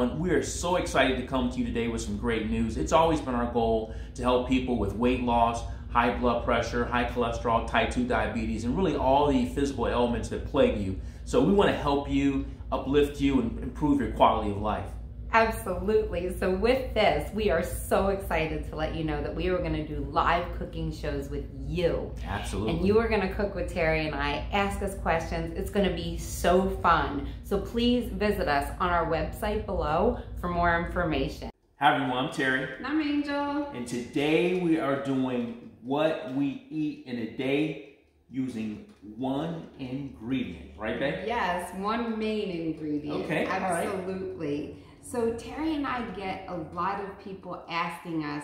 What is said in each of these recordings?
everyone. We are so excited to come to you today with some great news. It's always been our goal to help people with weight loss, high blood pressure, high cholesterol, type 2 diabetes, and really all the physical ailments that plague you. So we want to help you, uplift you, and improve your quality of life. Absolutely. So with this, we are so excited to let you know that we are going to do live cooking shows with you. Absolutely. And you are going to cook with Terry and I, ask us questions. It's going to be so fun. So please visit us on our website below for more information. Hi everyone, I'm Terry. And I'm Angel. And today we are doing what we eat in a day using one ingredient, right, babe? Yes, one main ingredient. Okay, absolutely. All right. So Terry and I get a lot of people asking us,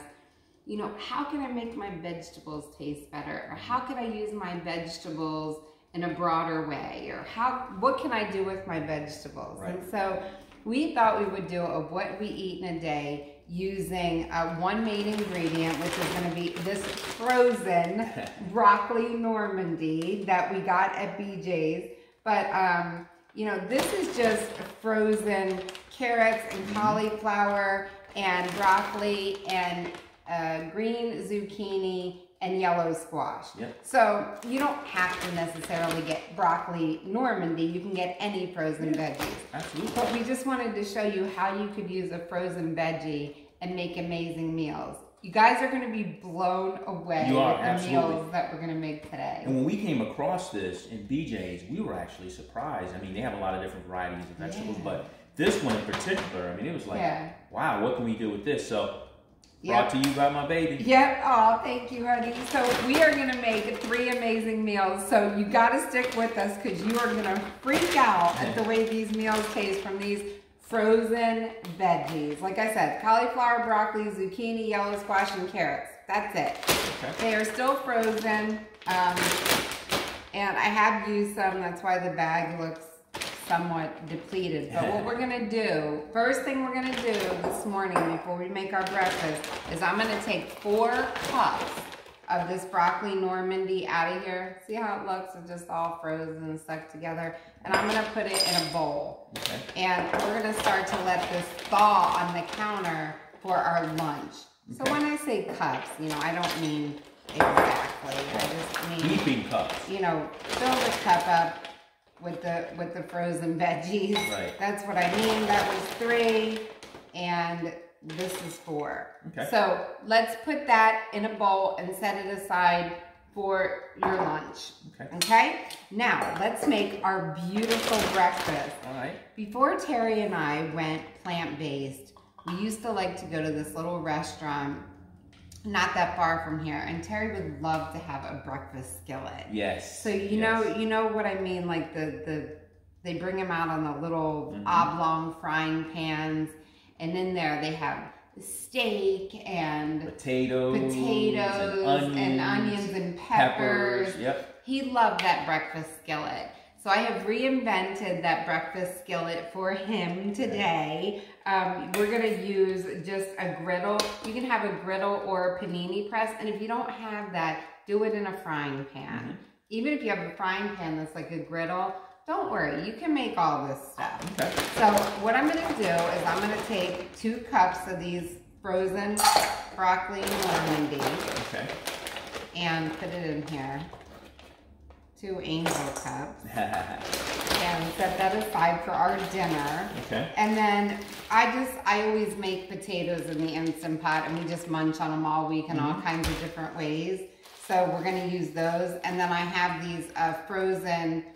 you know, how can I make my vegetables taste better? Or how can I use my vegetables in a broader way? Or what can I do with my vegetables? Right. And so we thought we would do a what we eat in a day using one main ingredient, which is going to be this frozen broccoli Normandy that we got at BJ's. But, you know, this is just frozen carrots and cauliflower and broccoli and green zucchini and yellow squash. Yep. So you don't have to necessarily get broccoli Normandy. You can get any frozen veggies. Absolutely. But we just wanted to show you how you could use a frozen veggie and make amazing meals. You guys are going to be blown away with the meals that we're going to make today. And when we came across this in BJ's, we were actually surprised. I mean, they have a lot of different varieties of vegetables, but this one in particular, I mean, it was like, wow, what can we do with this? So, brought to you by my baby. Yep. Oh, thank you, honey. So we are going to make 3 amazing meals. So you got to stick with us because you are going to freak out at the way these meals taste from these frozen veggies. Like I said, cauliflower, broccoli, zucchini, yellow squash, and carrots. That's it. Okay. They are still frozen. And I have used some. That's why the bag looks somewhat depleted. But what we're gonna do, first thing we're gonna do this morning before we make our breakfast is I'm gonna take 4 cups of this broccoli Normandy out of here. See how it looks? It's just all frozen and stuck together. And I'm gonna put it in a bowl. Okay. And we're gonna start to let this thaw on the counter for our lunch. Okay. So when I say cups, you know, I don't mean exactly. I just mean heaping cups. You know, fill the cup up with the frozen veggies. Right. That's what I mean. That was 3 and this is 4. Okay. So let's put that in a bowl and set it aside for your lunch. Okay. Okay? Now let's make our beautiful breakfast. All right. Before Terry and I went plant-based, we used to like to go to this little restaurant not that far from here, and Terry would love to have a breakfast skillet. Yes. So you know what I mean, like they bring them out on the little oblong frying pans, and in there they have steak and potatoes and onions and peppers. Yep. He loved that breakfast skillet. So I have reinvented that breakfast skillet for him today. We're gonna use just a griddle. You can have a griddle or a panini press, and if you don't have that, do it in a frying pan. Even if you have a frying pan that's like a griddle, don't worry, you can make all this stuff. Okay. So what I'm gonna do is I'm gonna take 2 cups of these frozen broccoli Normandy. Okay. And put it in here. 2 angel cups. And set that aside for our dinner. Okay. And then I always make potatoes in the Instant Pot, and we just munch on them all week in all kinds of different ways. So we're gonna use those. And then I have these frozen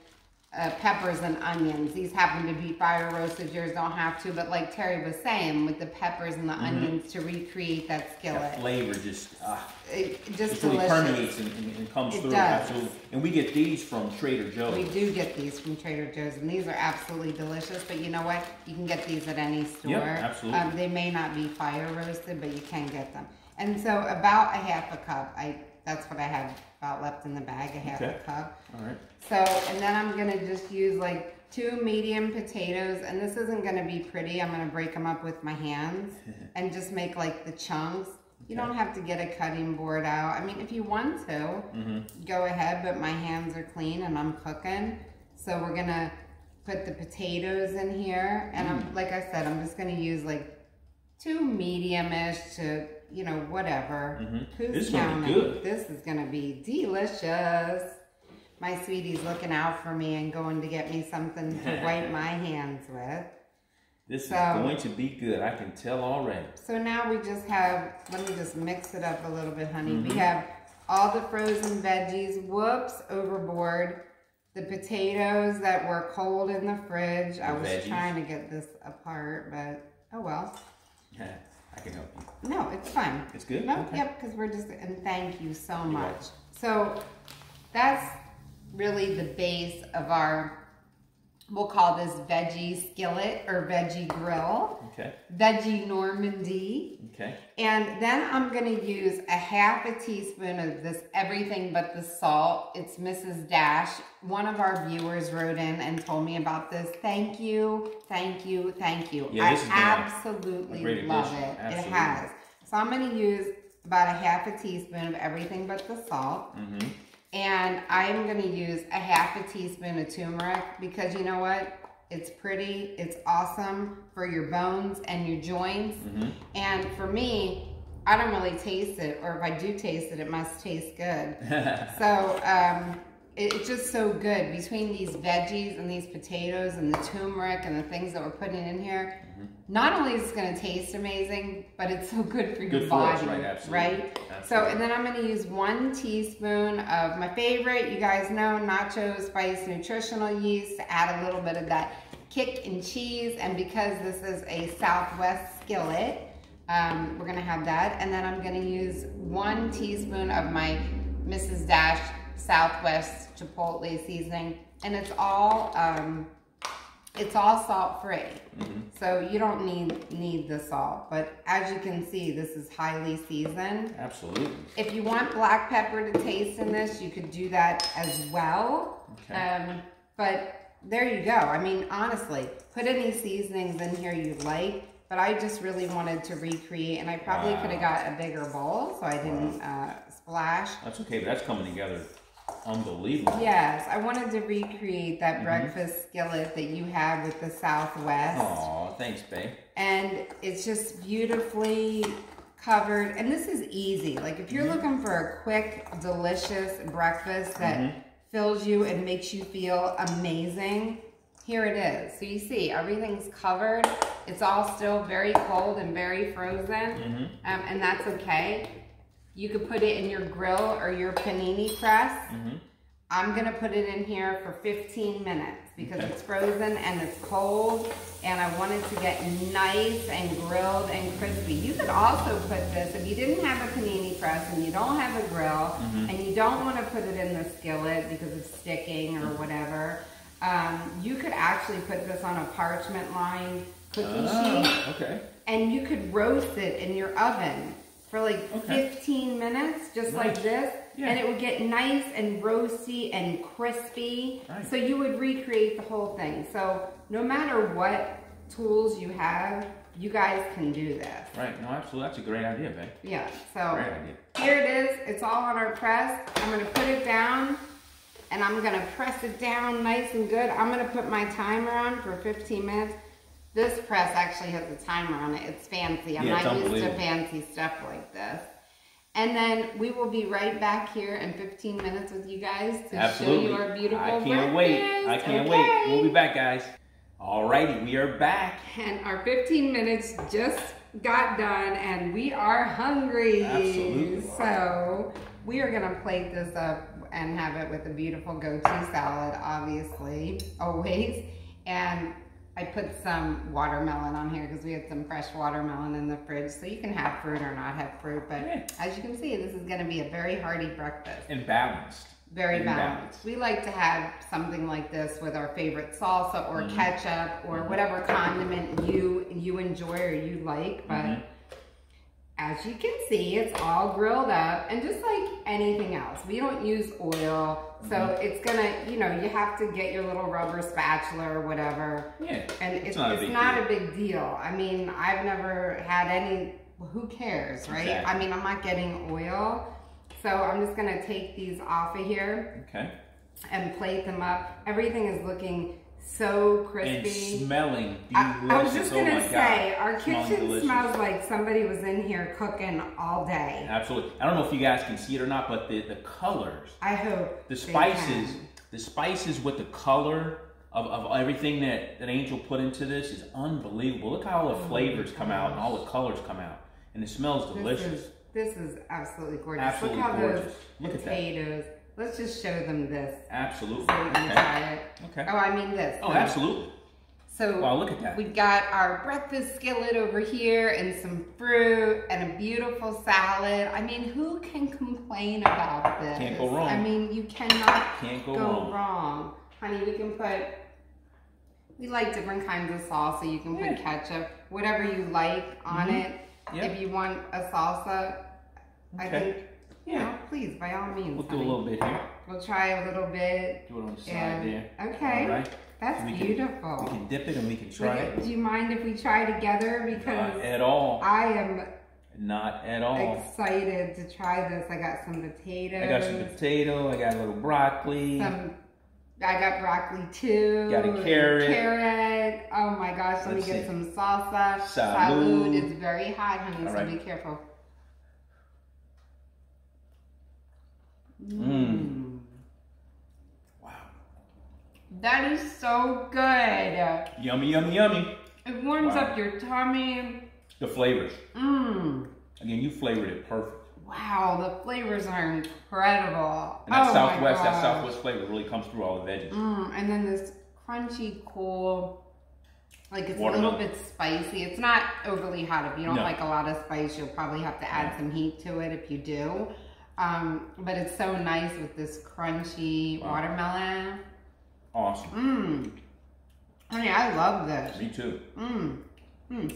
peppers and onions. These happen to be fire roasted. Yours don't have to, but like Terry was saying, with the peppers and the onions to recreate that skillet. That flavor just delicious. Really permeates and comes through. Absolutely. And we get these from Trader Joe's. We do get these from Trader Joe's, and these are absolutely delicious. But you know what? You can get these at any store. Yeah, absolutely. They may not be fire roasted, but you can get them. And so about a half a cup. That's what I have about left in the bag, a half a cup. All right. So, and then I'm gonna just use like 2 medium potatoes, and this isn't gonna be pretty. I'm gonna break them up with my hands and just make like the chunks. You don't have to get a cutting board out. I mean, if you want to, go ahead, but my hands are clean and I'm cooking. So we're gonna put the potatoes in here. And I'm, like I said, I'm just going to use like 2 medium-ish to, you know, whatever. Who's counting? This is going to be delicious. My sweetie's looking out for me and going to get me something to wipe my hands with. This is going to be good. I can tell already. So now we just have, let me just mix it up a little bit, honey. We have all the frozen veggies. Whoops, overboard. The potatoes that were cold in the fridge. I was trying to get this apart, but oh well. Yeah, I can help you. No, it's fine. It's good? No, okay. Yep, because we're just, and thank you so much. So that's really the base of our, we'll call this veggie skillet or veggie grill. Okay. Veggie Normandy. Okay. And then I'm going to use a half a teaspoon of this everything but the salt. It's Mrs. Dash. One of our viewers wrote in and told me about this. Thank you, thank you, thank you. Yeah, I absolutely love it. Absolutely. It has. So I'm going to use about a half a teaspoon of everything but the salt. And I'm going to use a half a teaspoon of turmeric because you know what? It's pretty, it's awesome for your bones and your joints. And for me, I don't really taste it, or if I do taste it, it must taste good. So it's just so good. Between these veggies and these potatoes and the turmeric and the things that we're putting in here, not only is it going to taste amazing, but it's so good for your body, right? Absolutely. Right? Absolutely. So, and then I'm going to use 1 teaspoon of my favorite, you guys know, Nacho Spice Nutritional yeast to add a little bit of that kick and cheese. And because this is a Southwest skillet, we're going to have that. And then I'm going to use 1 teaspoon of my Mrs. Dash Southwest Chipotle seasoning, and it's all salt-free. So you don't need the salt, but as you can see, this is highly seasoned. Absolutely. If you want black pepper to taste in this, you could do that as well. Okay. But there you go. I mean, honestly, put any seasonings in here you like, but I just really wanted to recreate, and I probably could have got a bigger bowl, so I didn't splash. That's okay, but that's coming together unbelievable. Yes, I wanted to recreate that breakfast skillet that you have with the Southwest. Aw, thanks, babe. And it's just beautifully covered. And this is easy. Like if you're looking for a quick, delicious breakfast that fills you and makes you feel amazing, here it is. So you see, everything's covered. It's all still very cold and very frozen, and that's okay. You could put it in your grill or your panini press. I'm gonna put it in here for 15 minutes because it's frozen and it's cold, and I want it to get nice and grilled and crispy. You could also put this, if you didn't have a panini press and you don't have a grill, and you don't wanna put it in the skillet because it's sticking or whatever, you could actually put this on a parchment lined cookie sheet, and you could roast it in your oven for like 15 minutes, just like this, and it would get nice and roasty and crispy. So you would recreate the whole thing. So no matter what tools you have, you guys can do this. Right, no, absolutely, that's a great idea, babe. Yeah, so great idea. Here it is, it's all on our press. I'm gonna put it down, and I'm gonna press it down nice and good. I'm gonna put my timer on for 15 minutes. This press actually has a timer on it. It's fancy. I'm not used to fancy stuff like this. And then we will be right back here in 15 minutes with you guys to show you our beautiful breakfast. I can't wait. I can't wait. We'll be back, guys. Alrighty, we are back. And our 15 minutes just got done, and we are hungry. Absolutely. So we are gonna plate this up and have it with a beautiful goat cheese salad, obviously, always. And I put some watermelon on here because we had some fresh watermelon in the fridge. So you can have fruit or not have fruit. But as you can see, this is going to be a very hearty breakfast. And balanced. Very balanced. We like to have something like this with our favorite salsa or ketchup or whatever condiment you enjoy or you like. But as you can see, it's all grilled up, and just like anything else, we don't use oil, so it's gonna, you know, you have to get your little rubber spatula or whatever. Yeah, and it's not a big deal. I mean, I've never had any, well, who cares, right? Exactly. I mean, I'm not getting oil, so I'm just gonna take these off of here and plate them up. Everything is looking So crispy. And smelling delicious. I was just going to say, our kitchen delicious. smells like somebody was in here cooking all day. Absolutely. I don't know if you guys can see it or not, but the colors. I hope the spices with the color of everything that Angel put into this is unbelievable. Look how all the flavors come out and all the colors come out. And it smells delicious. This is absolutely gorgeous. Absolutely Look how gorgeous. those potatoes. Let's just show them this. Absolutely. So we can try it. Okay. Oh, I mean this. Oh, absolutely. So wow, look at that. We got our breakfast skillet over here and some fruit and a beautiful salad. I mean, who can complain about this? Can't go wrong. I mean, you cannot go wrong. Honey, we can we like different kinds of salsa. You can put ketchup, whatever you like on it. Yep. If you want a salsa, I think, you know, please, by all means. We'll do a little bit here. We'll try a little bit. Do it on the side there. Okay. All right. That's beautiful. We can dip it and we can try it. Do you mind if we try together? Because not at all. I am not at all excited to try this. I got some potatoes. I got some potato. I got a little broccoli. I got broccoli too. Got a carrot. Carrot. Oh my gosh, let me get some salsa. Salud. It's very hot, honey, so be careful. Mmm. Wow. That is so good. Yummy, yummy, yummy. It warms up your tummy. The flavors. Mmm. Again, you flavored it perfect. Wow, the flavors are incredible. And that Southwest flavor really comes through all the veggies. And then this crunchy, cool, like it's a little bit spicy. It's not overly hot. If you don't like a lot of spice, you'll probably have to add some heat to it if you do. But it's so nice with this crunchy watermelon. Awesome. Honey, I love this. Me too. I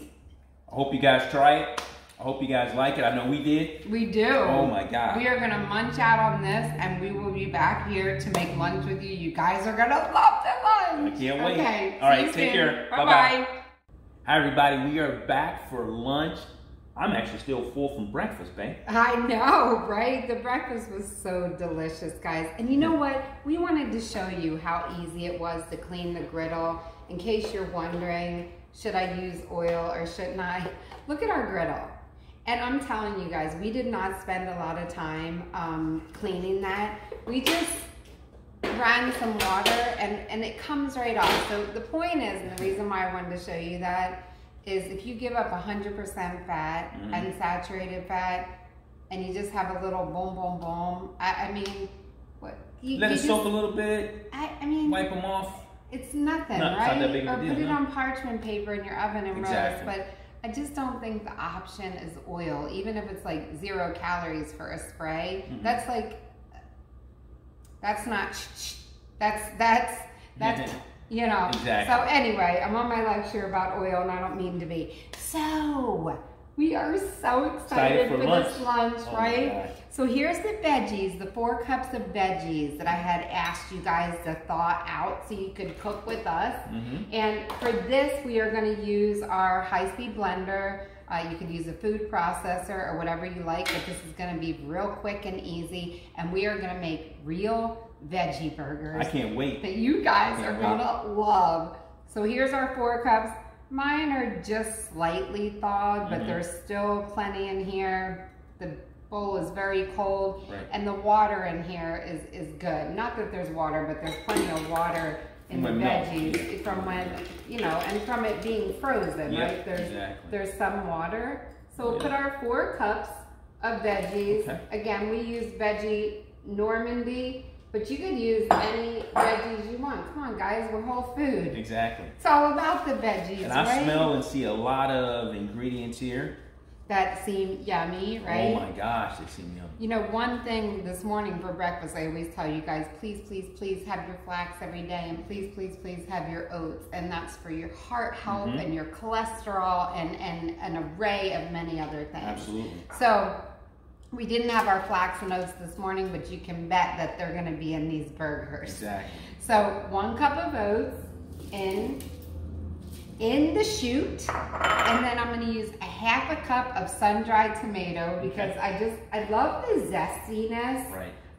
hope you guys try it. I hope you guys like it. I know we did. We do. Oh my God. We are going to munch out on this and we will be back here to make lunch with you. You guys are going to love the lunch. I can't wait. Okay. All right, take care. Bye-bye. Hi everybody, we are back for lunch. I'm actually still full from breakfast, babe. I know, right? The breakfast was so delicious, guys. And you know what? We wanted to show you how easy it was to clean the griddle. In case you're wondering, should I use oil or shouldn't I? Look at our griddle. And I'm telling you guys, we did not spend a lot of time cleaning that. We just ran some water and it comes right off. So the point is, and the reason why I wanted to show you that is if you give up 100% fat, unsaturated fat, and you just have a little boom, boom, boom. I mean, what? Let it soak a little bit. I mean, wipe them off. It's nothing, right? It's not that big of a deal, or put it on parchment paper in your oven and roast. But I just don't think the option is oil, even if it's like 0 calories for a spray. That's like, that's not, that's you know. Exactly. So anyway, I'm on my lecture about oil and I don't mean to be. So, we are so excited for this lunch, right? So here's the veggies, the 4 cups of veggies that I had asked you guys to thaw out so you could cook with us. And for this, we are going to use our high-speed blender. You could use a food processor or whatever you like, but this is going to be real quick and easy. And we are going to make real veggie burgers. I can't wait. That you guys are going to love. So here's our 4 cups. Mine are just slightly thawed, but there's still plenty in here. The bowl is very cold, and the water in here is good. Not that there's water, but there's plenty of water in the veggies from when, you know, and from it being frozen, right? There's some water. So we'll put our 4 cups of veggies. Again, we use veggie Normandy. But you could use any veggies you want. Come on, guys, we're whole food. Exactly. It's all about the veggies, and I smell and see a lot of ingredients here. That seem yummy, right? Oh my gosh, they seem yummy. You know, one thing this morning for breakfast, I always tell you guys, please, please, please have your flax every day, and please, please, please have your oats. And that's for your heart health and your cholesterol and an array of many other things. Absolutely. So, we didn't have our flax and oats this morning, but you can bet that they're going to be in these burgers. Exactly. So 1 cup of oats in the chute, and then I'm going to use a 1/2 cup of sun-dried tomato because I love the zestiness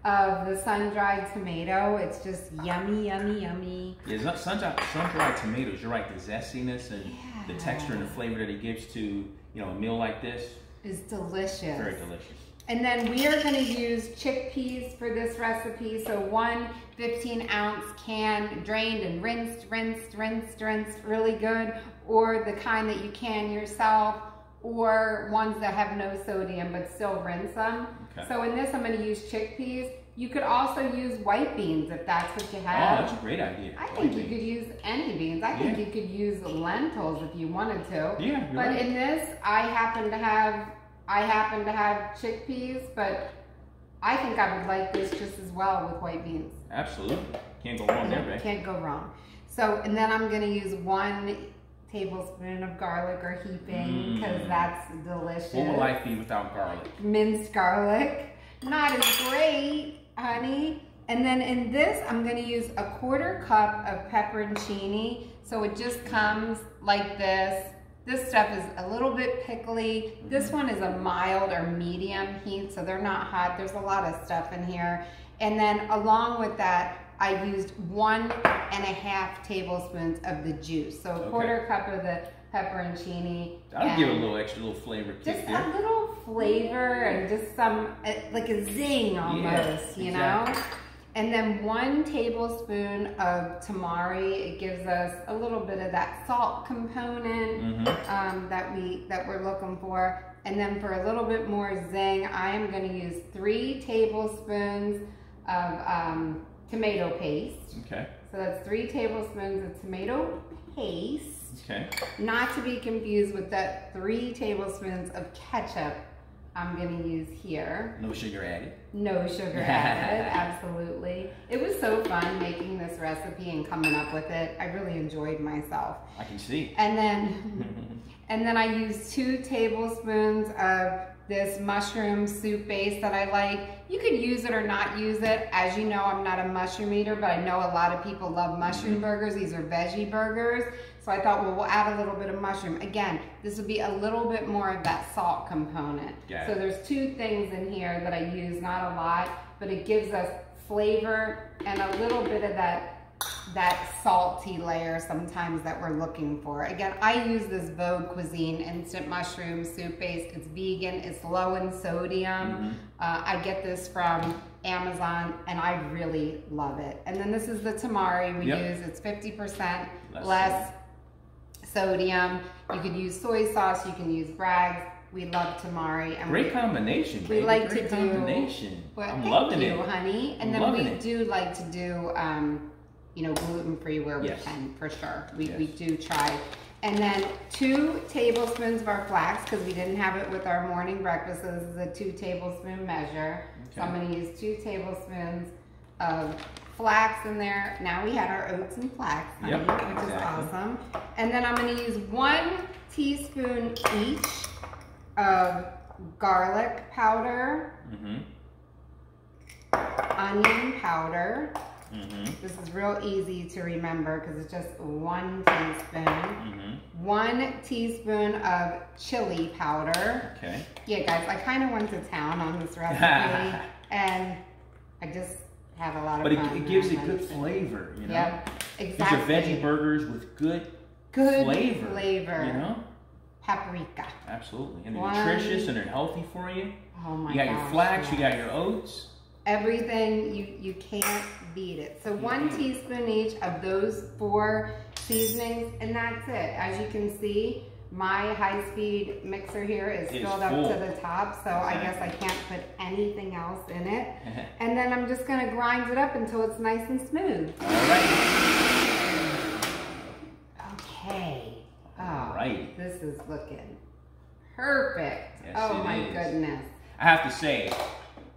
of the sun-dried tomato. It's just yummy, yummy, yummy. Yeah, sun-dried tomatoes, you're right, the zestiness and the texture and the flavor that it gives to, you know, a meal like this is delicious. Very delicious. And then we are going to use chickpeas for this recipe. So one 15-ounce can, drained and rinsed really good, or the kind that you can yourself, or ones that have no sodium but still rinse them. Okay. So in this I'm going to use chickpeas. You could also use white beans if that's what you have. Oh, that's a great idea. I think you could use any beans. I think you could use lentils if you wanted to. Yeah, but right. In this, I happen to have chickpeas, but I think I would like this just as well with white beans. Absolutely. Can't go wrong there, right? Can't go wrong. So, and then I'm going to use 1 tablespoon of garlic or heaping because that's delicious. What would life be without garlic? Minced garlic. Not as great, honey. And then in this, I'm going to use 1/4 cup of pepperoncini. So it just comes like this. This stuff is a little bit pickly. This one is a mild or medium heat, so they're not hot. There's a lot of stuff in here. And then along with that, I used 1.5 tablespoons of the juice. So 1/4 cup of the pepperoncini. That'll give a little flavor kick there. Just a little flavor and just some, like a zing almost, you know? And then 1 tablespoon of tamari. It gives us a little bit of that salt component that we're looking for. And then for a little bit more zing, I am going to use 3 tablespoons of tomato paste. Okay. So that's 3 tablespoons of tomato paste. Okay. Not to be confused with that 3 tablespoons of ketchup I'm going to use here. No sugar added. No sugar added, absolutely. It was so fun making this recipe and coming up with it. I really enjoyed myself. I can see. And then I used 2 tablespoons of this mushroom soup base that I like. You could use it or not use it. As you know, I'm not a mushroom eater, but I know a lot of people love mushroom burgers. These are veggie burgers. So I thought, well, we'll add a little bit of mushroom. Again, this would be a little bit more of that salt component. So there's 2 things in here that I use, not a lot, but it gives us flavor and a little bit of that salty layer sometimes that we're looking for. Again, I use this Vogue Cuisine instant mushroom soup base. It's vegan, it's low in sodium. I get this from Amazon and I really love it. And then this is the tamari we use. It's 50% less sodium. You could use soy sauce, you can use Bragg's. We love tamari. And great combination. We like to do combination. Well, I'm loving it, honey. And then we do like to do you know, gluten-free where we can, for sure. We do try. And then 2 tablespoons of our flax, because we didn't have it with our morning breakfast, so this is a 2 tablespoon measure. So I'm going to use 2 tablespoons of flax in there. Now we had our oats and flax, honey, which is awesome. And then I'm going to use 1 teaspoon each of garlic powder, onion powder. This is real easy to remember because it's just 1 teaspoon. 1 teaspoon of chili powder. Okay. Yeah, guys, I kind of went to town on this recipe, and I just have a lot of fun. But it gives it good flavor, you know? Yep, exactly. These are veggie burgers with good flavor. You know? Paprika. Absolutely. And they're nutritious and they're healthy for you. Oh my gosh. You got your flax, you got your oats. Everything, you can't beat it. So 1 teaspoon each of those 4 seasonings, and that's it. As you can see, my high-speed mixer here is filled up to the top, so I guess I can't put anything else in it. And then I'm just gonna grind it up until it's nice and smooth. All right. Okay. All right. This is looking perfect. Yes, oh my goodness. I have to say,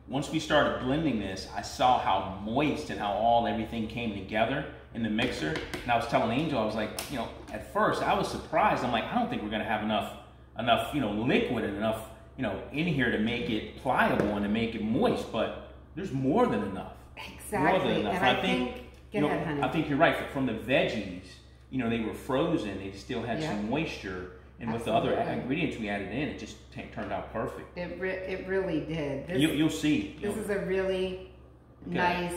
once we started blending this, I saw how moist and how everything came together in the mixer. And I was telling Angel, I was like, you know, at first I was surprised. I'm like, I don't think we're gonna have enough, you know, liquid and enough, you know, in here to make it pliable and to make it moist. But there's more than enough. Exactly. More than enough. And I think, I think you're right. From the veggies, you know, they were frozen. They still had some moisture. And with the other ingredients we added in, it just turned out perfect. It really did. You'll see. This is a really nice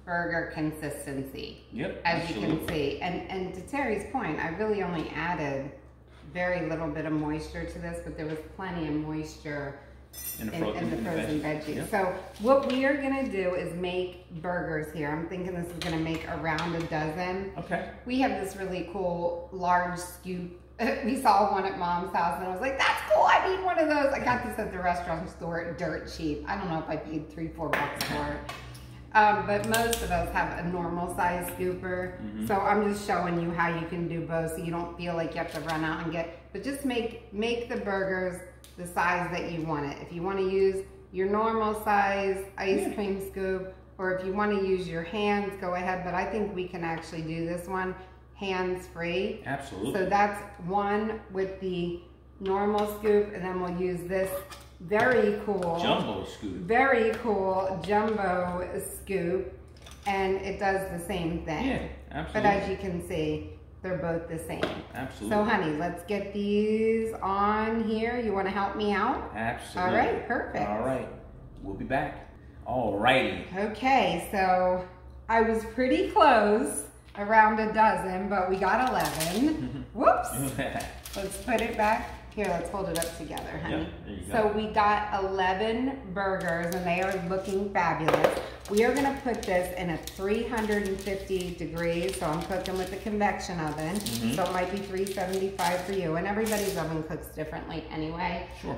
burger consistency. Yep, as you can see. And to Terry's point, I really only added very little bit of moisture to this, but there was plenty of moisture in the frozen veggies. Yep. So what we are gonna do is make burgers here. I'm thinking this is gonna make around a dozen. Okay. We have this really cool large scoop. We saw one at Mom's house and I was like, that's cool, I need one of those. I got this at the restaurant store, dirt cheap. I don't know if I paid $3-4 for it. But most of us have a normal size scooper. So I'm just showing you how you can do both so you don't feel like you have to run out and but just make the burgers the size that you want it. If you want to use your normal size ice cream scoop, or if you want to use your hands, go ahead. But I think we can actually do this one hands-free. Absolutely. So that's one with the normal scoop, and then we'll use this very cool jumbo scoop. Very cool jumbo scoop, and it does the same thing. Yeah, absolutely. But as you can see, they're both the same. Absolutely. So honey, let's get these on here. You want to help me out? Absolutely. All right, perfect. All right, we'll be back. All righty. Okay, so I was pretty close, around a dozen, but we got 11. Whoops. Let's put it back. Here, let's hold it up together, honey. Yep, there you go. So we got 11 burgers, and they are looking fabulous. We are gonna put this in a 350 degrees, so I'm cooking with the convection oven, so it might be 375 for you, and everybody's oven cooks differently anyway. Sure.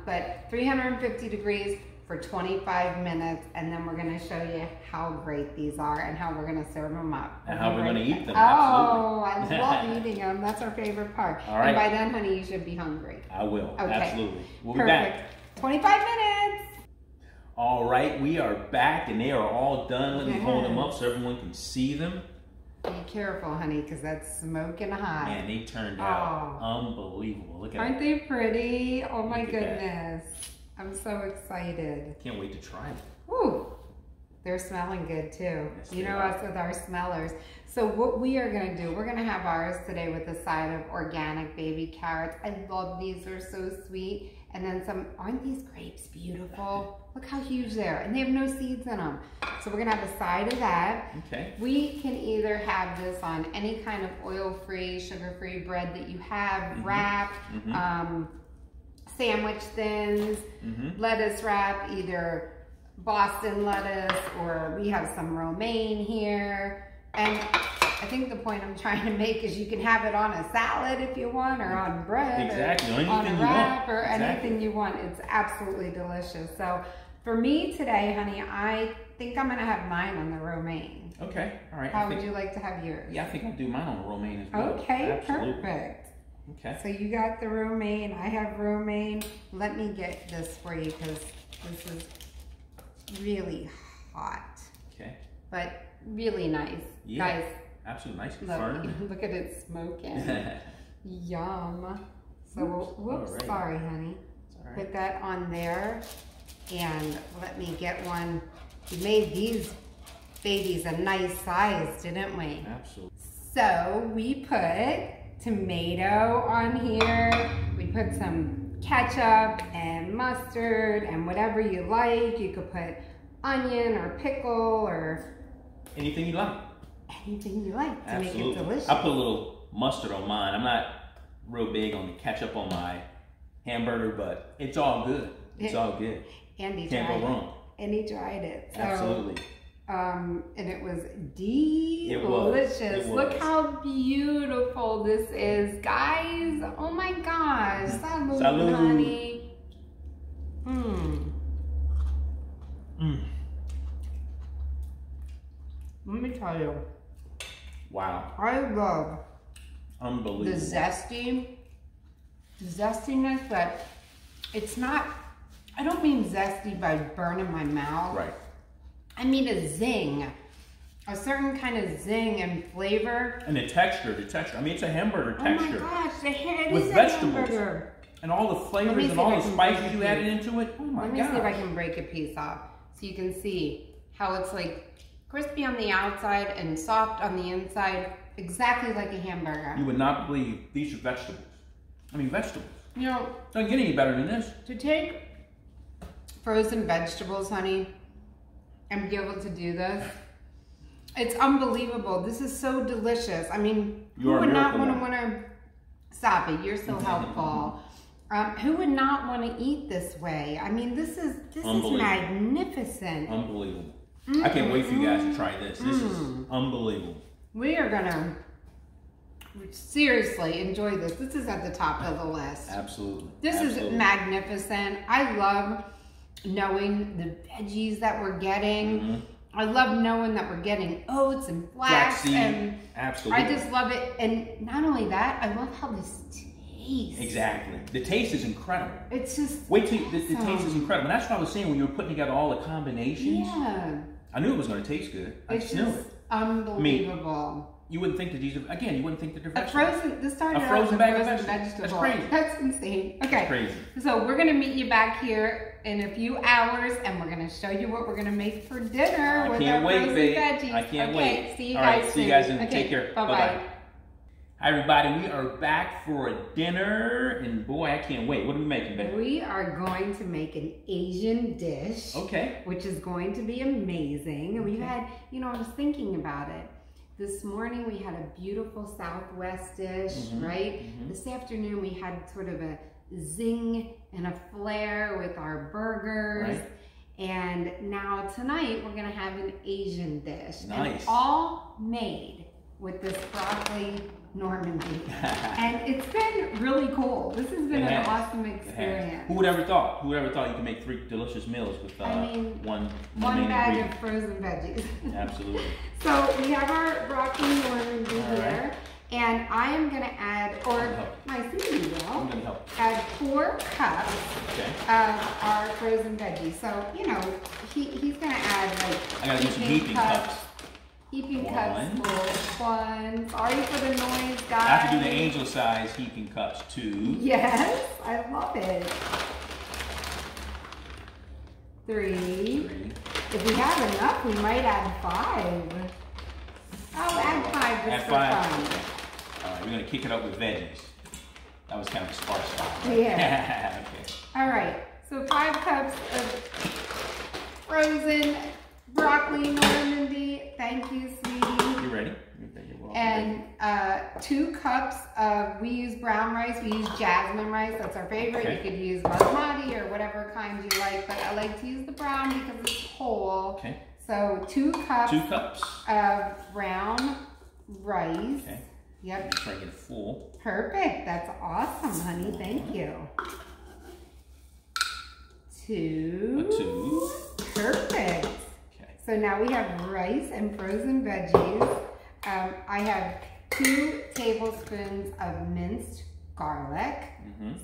But 350 degrees for 25 minutes, and then we're gonna show you how great these are and how we're gonna serve them up. And how we're gonna eat them, Oh, absolutely. I love eating them. That's our favorite part. All right. And by then, honey, you should be hungry. I will, Okay. absolutely. We'll be Perfect. back. 25 minutes. All right, we are back, and they are all done. Let me hold them up so everyone can see them. Be careful, honey, because that's smoking hot. Man, they turned out unbelievable. Look at Aren't they pretty? Oh my Look at that. goodness. I'm so excited. Can't wait to try them. Woo! They're smelling good too. Yes, You know are. us with our smellers. So what we are gonna do, we're gonna have ours today with a side of organic baby carrots. I love these, they're so sweet. And then some, aren't these grapes beautiful? Look how huge they are, and they have no seeds in them. So we're gonna have a side of that. Okay. We can either have this on any kind of oil-free, sugar-free bread that you have, wrap, sandwich thins, lettuce wrap, either Boston lettuce, or we have some romaine here. And I think the point I'm trying to make is you can have it on a salad if you want, or on bread, Exactly. or on a wrap, or Exactly. anything you want. It's absolutely delicious. So for me today, honey, I think I'm gonna have mine on the romaine. Okay, all right. How would you like to have yours? Yeah, I think I'll do mine on the romaine as well. Okay, Absolutely. perfect. Okay. So you got the romaine, I have romaine. Let me get this for you because this is really hot, Okay. but really nice. Yeah. Guys, Absolutely nice and look, firm. look at it smoking. Yum. So, whoops, Alright. sorry, honey. It's all right. Put that on there, and let me get one. We made these babies a nice size, didn't we? Absolutely. So we put tomato on here. We put some ketchup and mustard and whatever you like. You could put onion or pickle or Anything you like. anything you like to Absolutely. make it delicious. I put a little mustard on mine. I'm not real big on the ketchup on my hamburger, but it's all good. It's all good. Andy Can't tried go wrong. it. And he tried it. So, Absolutely. and it was delicious. It was. Look how beautiful this is, guys. Oh my gosh. Salud, Salud. honey. Mmm. Let me tell you, Wow. I love Unbelievable. the zestiness, but it's not, I don't mean zesty by burning my mouth. Right. I mean a zing, a certain kind of zing and flavor. And the texture. I mean, it's a hamburger texture. Oh my gosh, it with is a vegetables. hamburger. And all the Let me flavors see and all if I the can break spices a you added piece. into it. Oh my Let God. me see if I can break a piece off so you can see how it's like crispy on the outside and soft on the inside, exactly like a hamburger. You would not believe these are vegetables. I mean, vegetables. You know, Doesn't get any better than this. to take frozen vegetables, honey, and be able to do this. It's unbelievable. This is so delicious. I mean, who would not want to stop it? You're so helpful. Who would not want to eat this way? I mean, this is magnificent. Unbelievable. I can't wait for you guys to try this. This is unbelievable. We are gonna seriously enjoy this. This is at the top of the list. Absolutely. This is magnificent. I love knowing the veggies that we're getting. I love knowing that we're getting oats and flax, and absolutely. I just love it. And not only that, I love how this tastes. Exactly. The taste is incredible. It's just wait till the taste is incredible. And that's what I was saying when you were putting together all the combinations. Yeah. I knew it was going to taste good. I just knew it. Unbelievable. You wouldn't think that these are, again, you wouldn't think that they're vegetables. This started a frozen bag of vegetables. That's crazy. That's insane. Okay. That's crazy. So we're going to meet you back here in a few hours, and we're going to show you what we're going to make for dinner with our frozen veggies. I can't wait. See you guys soon. See you guys soon. Okay. Take care. Bye-bye. Hi, everybody. We are back for a dinner, and boy, I can't wait. What are we making, baby? We are going to make an Asian dish. Okay. Which is going to be amazing. Okay. We've had, you know, I was thinking about it. This morning we had a beautiful Southwest dish, right? This afternoon we had sort of a zing and a flair with our burgers. Right. And now tonight we're gonna have an Asian dish. Nice. And all made with this broccoli Normandy. And it's been really cool. This has been an awesome experience. Who would ever thought? Who would ever thought you could make 3 delicious meals with one bag of frozen veggies? Absolutely. So we have our broccoli Normandy here, and I am going to add, or my Cindy will, I'm going to help. Add 4 cups of our frozen veggies. So, you know, he's going to add like I got to do some heaping cups. Heaping cups full. 1. Sorry for the noise, guys. I have to do the angel size heaping cups 2. Yes, I love it. 3. If we have enough, we might add 5. I'll add 5 just for fun. All right, we're going to kick it up with veggies. That was kind of a sparse spot. Yeah. Okay. All right, so 5 cups of frozen broccoli Normandy. Thank you, sweetie. You ready? And 2 cups of, we use brown rice, we use jasmine rice, that's our favorite. Okay. You could use basmati or whatever kind you like, but I like to use the brown because it's whole. Okay. So 2 cups. 2 cups of brown rice. Okay. Yep. Try to get it full. Perfect. That's awesome, honey. Thank you. 2. Perfect. Okay. So now we have rice and frozen veggies. I have 2 tablespoons of minced garlic.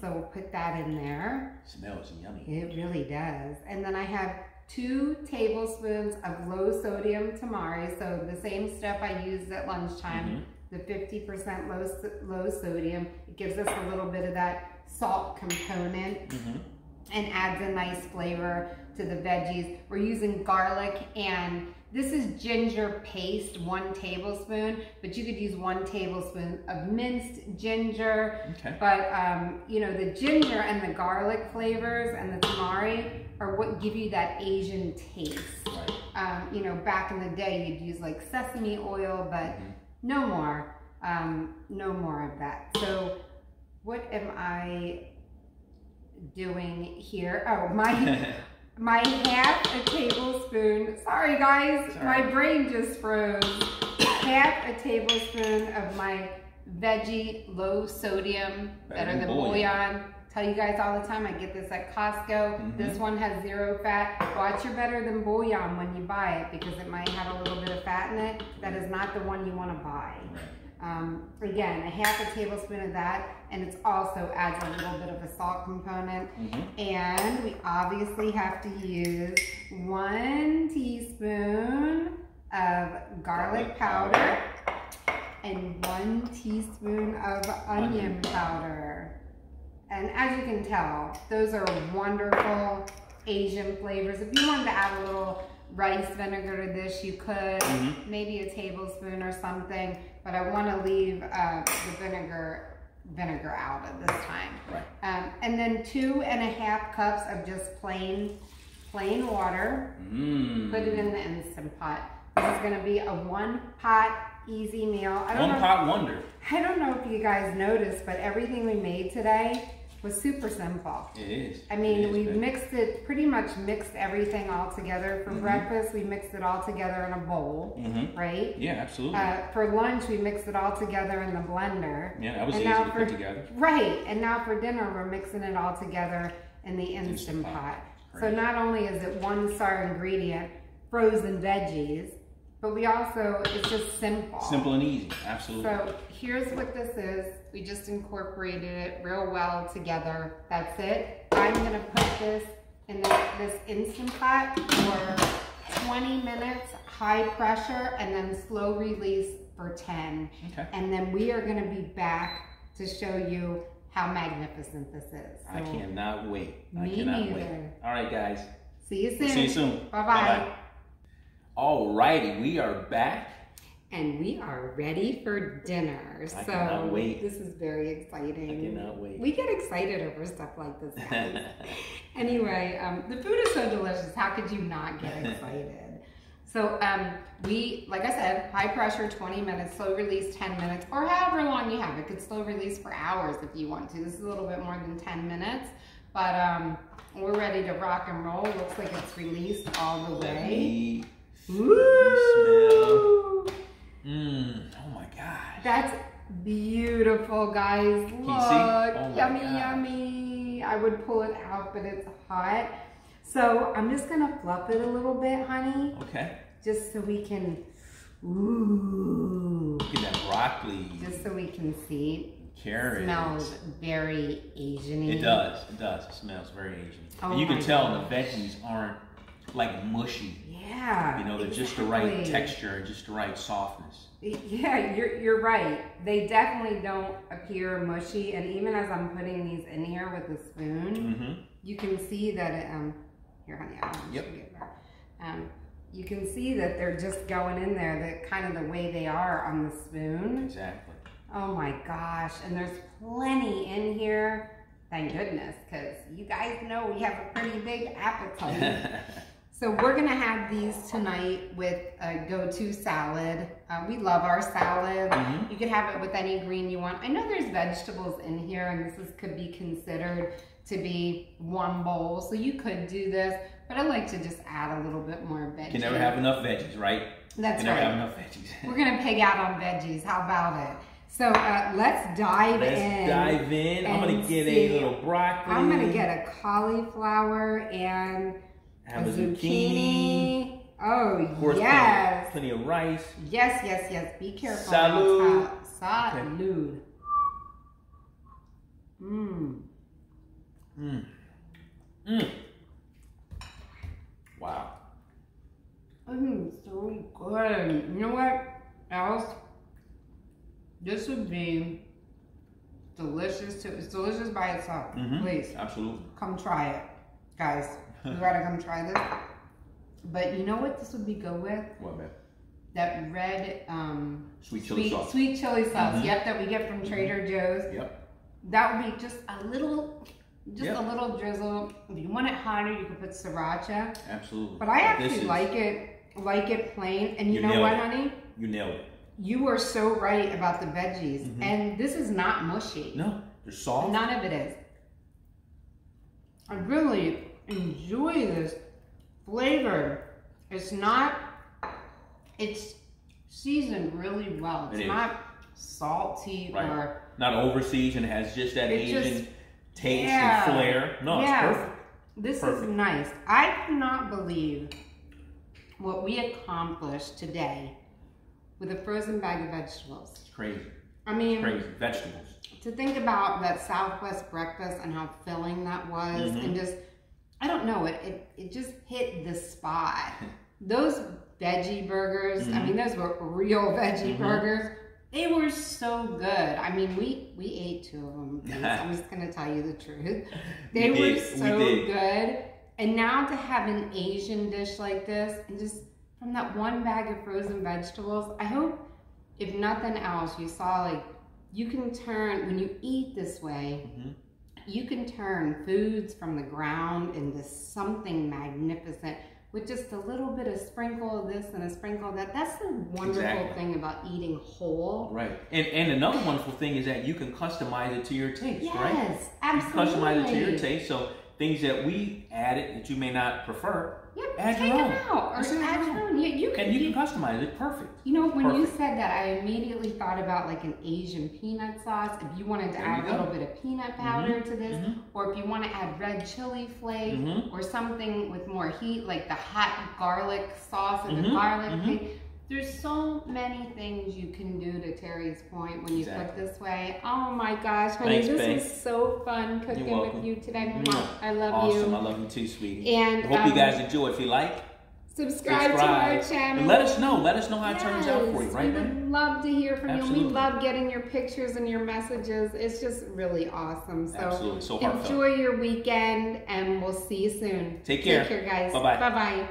So we'll put that in there. It smells yummy. It really does. And then I have 2 tablespoons of low sodium tamari. So the same stuff I used at lunchtime, the 50% low sodium. It gives us a little bit of that salt component and adds a nice flavor to the veggies. We're using garlic, and this is ginger paste, 1 tablespoon, but you could use 1 tablespoon of minced ginger. Okay. But you know, the ginger and the garlic flavors and the tamari are what give you that Asian taste. Right. You know, back in the day, you'd use like sesame oil, but no more of that. So what am I doing here? Oh, my half a tablespoon, sorry guys, my brain just froze. Half a tablespoon of my veggie low sodium, better than bouillon. Tell you guys all the time, I get this at Costco. This one has 0 fat. Watch your better than bouillon when you buy it, because it might have a little bit of fat in it. That is not the one you want to buy. Again, a half a tablespoon of that, and it also adds a little bit of a salt component. And we obviously have to use 1 teaspoon of garlic powder and 1 teaspoon of onion powder. And as you can tell, those are wonderful Asian flavors. If you wanted to add a little rice vinegar to this, you could, maybe a tablespoon or something, but I want to leave the vinegar out at this time. Right. And then 2.5 cups of just plain plain water. Put it in the Instant Pot. This is gonna be a one-pot easy meal. One-pot wonder. I don't know if you guys noticed, but everything we made today was super simple. It is. I mean, we pretty much mixed everything all together. For breakfast, we mixed it all together in a bowl, right? Yeah, absolutely. For lunch, we mixed it all together in the blender. Yeah, that was easy to put together. Right, and now for dinner, we're mixing it all together in the Instant Pot. So not only is it one star ingredient, frozen veggies, but we also, it's just simple. Simple and easy, absolutely. So here's what this is. We just incorporated it real well together. That's it. I'm gonna put this in this Instant Pot for 20 minutes, high pressure, and then slow release for 10. Okay. And then we are gonna be back to show you how magnificent this is. So I cannot wait. Me neither. All right, guys. See you soon. See you soon. Bye-bye. Bye-bye. Alrighty, we are back. And we are ready for dinner. I cannot wait. This is very exciting. I cannot wait. We get excited over stuff like this, guys. Anyway, the food is so delicious. How could you not get excited? So we, like I said, high pressure 20 minutes, slow release 10 minutes, or however long you have. It could slow release for hours if you want to. This is a little bit more than 10 minutes, but we're ready to rock and roll. Looks like it's released all the way. Woo! Oh my gosh. That's beautiful, guys. Look, oh yummy, yummy. I would pull it out, but it's hot. So I'm just gonna fluff it a little bit, honey. Okay. Just so we can, ooh. Look at that broccoli. Just so we can see. Carrots. It smells very Asian-y. It does. It does. It smells very Asian. Oh, and you can tell the veggies aren't like mushy. Yeah. You know, they're just the right texture and just the right softness. Yeah, you're right. They definitely don't appear mushy. And even as I'm putting these in here with a spoon, you can see that it, here, honey, I want to show you that. You can see that they're just going in there, that kind of the way they are on the spoon. Exactly. Oh my gosh, and there's plenty in here. Thank goodness, because you guys know we have a pretty big appetite. So we're gonna have these tonight with a go-to salad. We love our salad. You can have it with any green you want. I know there's vegetables in here, and this could be considered to be one bowl, so you could do this, but I like to just add a little bit more veggies. You can never have enough veggies, right? That's right. You can never have enough veggies. We're gonna pig out on veggies. How about it? So let's dive in. Let's dive in. I'm gonna get a little broccoli. I'm gonna get a cauliflower and a zucchini. Oh, of course, yes. Plenty of rice. Yes, yes, yes. Be careful. Salud. Salud. Wow. So good. You know what else? This would be delicious too. It's delicious by itself. Please. Absolutely. Come try it. Guys, you gotta come try this. But you know what this would be good with? What, man? That red sweet chili sauce. Sweet chili sauce, yep, that we get from Trader Joe's. Yep. That would be just a little drizzle. If you want it hotter, you could put sriracha. Absolutely. But I actually like it plain. And you know what, honey? You nailed it. You are so right about the veggies. And this is not mushy. No, they're soft. None of it is. I really enjoy this flavor. It's seasoned really well. It's not salty or... Not over-seasoned. It has just that Asian taste and flair. No, it's perfect. This is nice. I cannot believe what we accomplished today with a frozen bag of vegetables. It's crazy. I mean... It's crazy. Vegetables. To think about that Southwest breakfast and how filling that was, and just, I don't know, it just hit the spot. Those veggie burgers, I mean, those were real veggie burgers. They were so good. I mean, we ate 2 of them. I'm just going to tell you the truth. They were so good. And now to have an Asian dish like this, and just from that one bag of frozen vegetables, I hope, if nothing else, you saw, like, you can turn, when you eat this way, you can turn foods from the ground into something magnificent with just a little bit of sprinkle of this and a sprinkle of that. That's the wonderful thing about eating whole. Right. And another wonderful thing is that you can customize it to your taste, right? Yes, absolutely. You customize it to your taste. So things that we added that you may not prefer, add your own. Or add your own. You can customize it perfect. You know, when you said that, I immediately thought about like an Asian peanut sauce. If you wanted to add a little bit of peanut powder to this, or if you want to add red chili flake, or something with more heat, like the hot garlic sauce or the garlic thing. There's so many things you can do, to Terry's point, when you cook this way. Oh my gosh, honey, this was so fun cooking with you today. I love you. Awesome, I love you too, sweetie. And I hope you guys enjoy. If you like, subscribe to our channel. And let us know how it turns out for you, right? We would love to hear from you. We love getting your pictures and your messages. It's just really awesome. So enjoy your weekend, and we'll see you soon. Take care. Take care, guys. Bye-bye. Bye-bye.